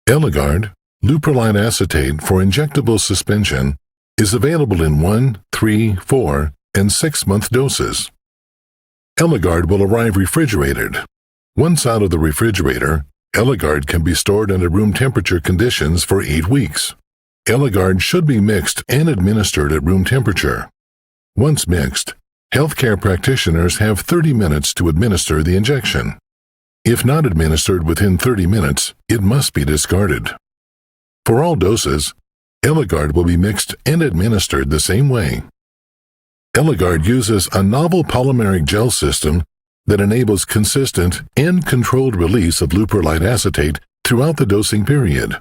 Eligard, leuprolide acetate for injectable suspension, is available in 1, 3, 4, and 6-month doses. Eligard will arrive refrigerated. Once out of the refrigerator, Eligard can be stored under room temperature conditions for 8 weeks. Eligard should be mixed and administered at room temperature. Once mixed, healthcare practitioners have 30 minutes to administer the injection. If not administered within 30 minutes, it must be discarded. For all doses, Eligard will be mixed and administered the same way. Eligard uses a novel polymeric gel system that enables consistent and controlled release of leuprolide acetate throughout the dosing period.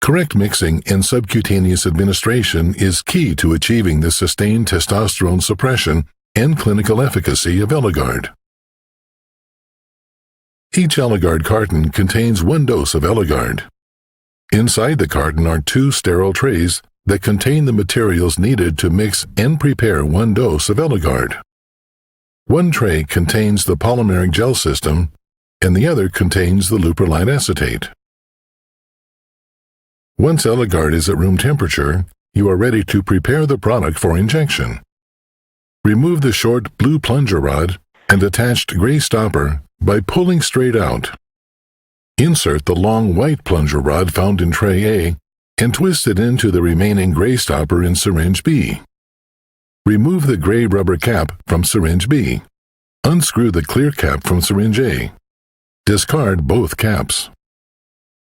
Correct mixing and subcutaneous administration is key to achieving the sustained testosterone suppression and clinical efficacy of Eligard. Each Eligard carton contains 1 dose of Eligard. Inside the carton are 2 sterile trays that contain the materials needed to mix and prepare 1 dose of Eligard. One tray contains the polymeric gel system, and the other contains the leuprolide acetate. Once Eligard is at room temperature, you are ready to prepare the product for injection. Remove the short blue plunger rod and attached gray stopper by pulling straight out. Insert the long white plunger rod found in tray A and twist it into the remaining gray stopper in syringe B. Remove the gray rubber cap from syringe B. Unscrew the clear cap from syringe A. Discard both caps.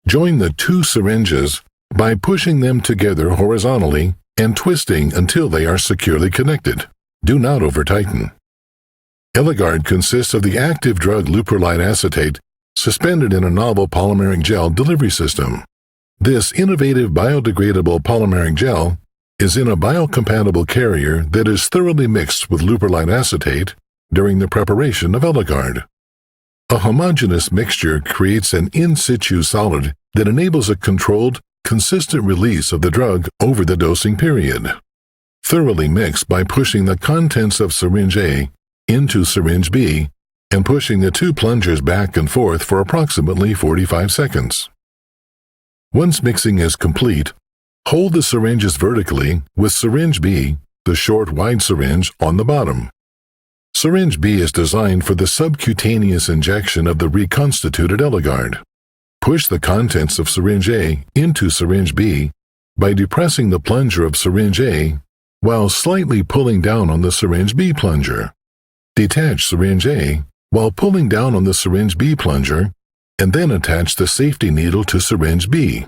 Join the 2 syringes by pushing them together horizontally and twisting until they are securely connected. Do not over-tighten. Eligard consists of the active drug leuprolide acetate suspended in a novel polymeric gel delivery system. This innovative biodegradable polymeric gel is in a biocompatible carrier that is thoroughly mixed with leuprolide acetate during the preparation of Eligard. A homogeneous mixture creates an in situ solid that enables a controlled, consistent release of the drug over the dosing period. Thoroughly mix by pushing the contents of syringe A into syringe B and pushing the 2 plungers back and forth for approximately 45 seconds. Once mixing is complete, hold the syringes vertically with syringe B, the short wide syringe, on the bottom. Syringe B is designed for the subcutaneous injection of the reconstituted Eligard. Push the contents of syringe A into syringe B by depressing the plunger of syringe A while slightly pulling down on the syringe B plunger. Detach syringe A while pulling down on the syringe B plunger, and then attach the safety needle to syringe B.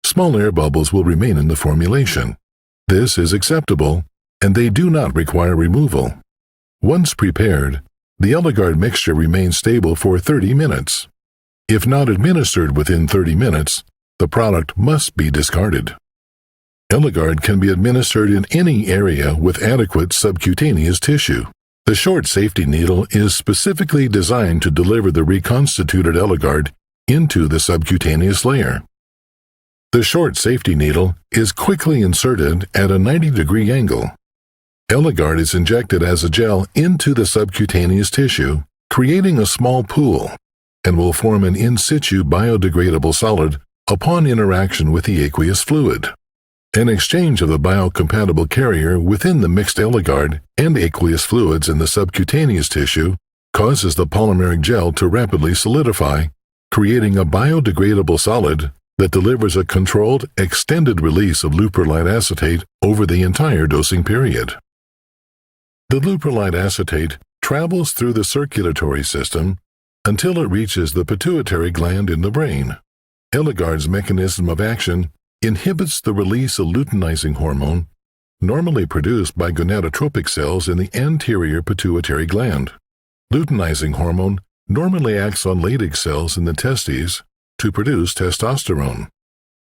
Small air bubbles will remain in the formulation. This is acceptable, and they do not require removal. Once prepared, the Eligard mixture remains stable for 30 minutes. If not administered within 30 minutes, the product must be discarded. Eligard can be administered in any area with adequate subcutaneous tissue. The short safety needle is specifically designed to deliver the reconstituted Eligard into the subcutaneous layer. The short safety needle is quickly inserted at a 90-degree angle. Eligard is injected as a gel into the subcutaneous tissue, creating a small pool, and will form an in situ biodegradable solid upon interaction with the aqueous fluid. An exchange of the biocompatible carrier within the mixed Eligard and aqueous fluids in the subcutaneous tissue causes the polymeric gel to rapidly solidify, creating a biodegradable solid that delivers a controlled, extended release of leuprolide acetate over the entire dosing period. The leuprolide acetate travels through the circulatory system until it reaches the pituitary gland in the brain. Eligard's mechanism of action inhibits the release of luteinizing hormone, normally produced by gonadotropic cells in the anterior pituitary gland. Luteinizing hormone normally acts on Leydig cells in the testes to produce testosterone.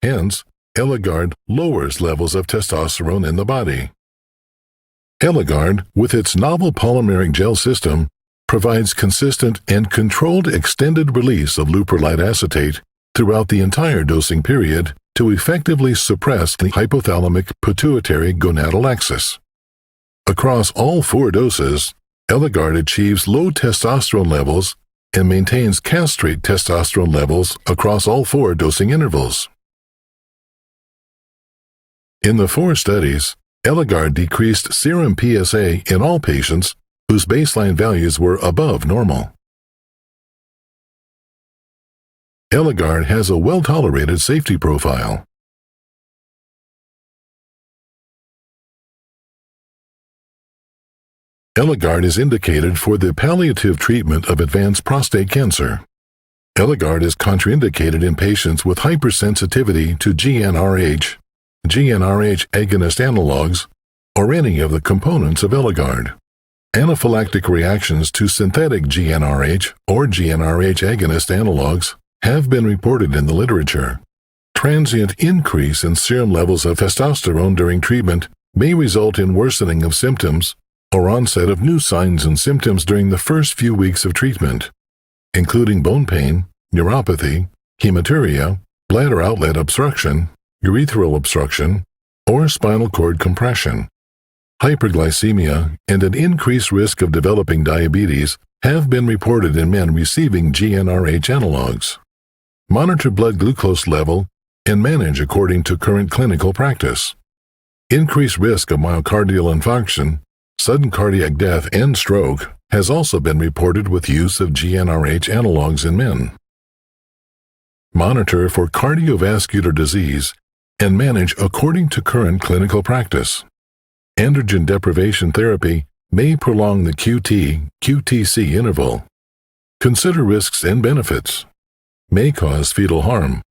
Hence, Eligard lowers levels of testosterone in the body. Eligard, with its novel polymeric gel system, provides consistent and controlled extended release of leuprolide acetate throughout the entire dosing period to effectively suppress the hypothalamic pituitary gonadal axis. Across all 4 doses, Eligard achieves low testosterone levels and maintains castrate testosterone levels across all 4 dosing intervals. In the 4 studies, eligard decreased serum PSA in all patients whose baseline values were above normal. Eligard has a well-tolerated safety profile. Eligard is indicated for the palliative treatment of advanced prostate cancer. Eligard is contraindicated in patients with hypersensitivity to GnRH, GnRH agonist analogs, or any of the components of eligard. Anaphylactic reactions to synthetic GnRH or GnRH agonist analogs have been reported in the literature. Transient increase in serum levels of testosterone during treatment may result in worsening of symptoms or onset of new signs and symptoms during the first few weeks of treatment, including bone pain, neuropathy, hematuria, bladder outlet obstruction, urethral obstruction, or spinal cord compression. Hyperglycemia and an increased risk of developing diabetes have been reported in men receiving GnRH analogs. Monitor blood glucose level and manage according to current clinical practice. Increased risk of myocardial infarction, sudden cardiac death, and stroke has also been reported with use of GnRH analogs in men. Monitor for cardiovascular disease and manage according to current clinical practice. Androgen deprivation therapy may prolong the QT/QTC interval. Consider risks and benefits. May cause fetal harm.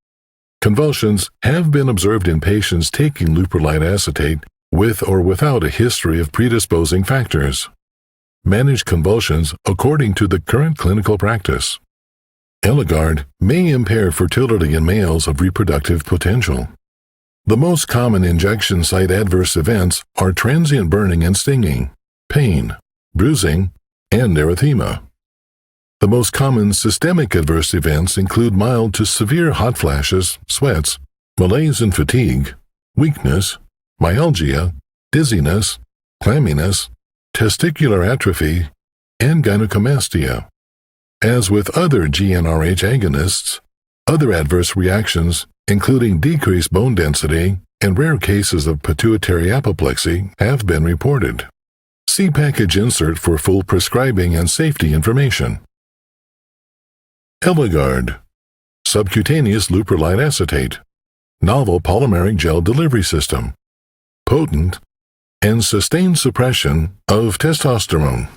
Convulsions have been observed in patients taking leuprolide acetate with or without a history of predisposing factors. Manage convulsions according to the current clinical practice. Eligard may impair fertility in males of reproductive potential. The most common injection site adverse events are transient burning and stinging, pain, bruising, and erythema. The most common systemic adverse events include mild to severe hot flashes, sweats, malaise and fatigue, weakness, myalgia, dizziness, clamminess, testicular atrophy, and gynecomastia. As with other GnRH agonists, other adverse reactions, including decreased bone density and rare cases of pituitary apoplexy, have been reported. See package insert for full prescribing and safety information. Eligard, subcutaneous leuprolide acetate, novel polymeric gel delivery system, potent and sustained suppression of testosterone.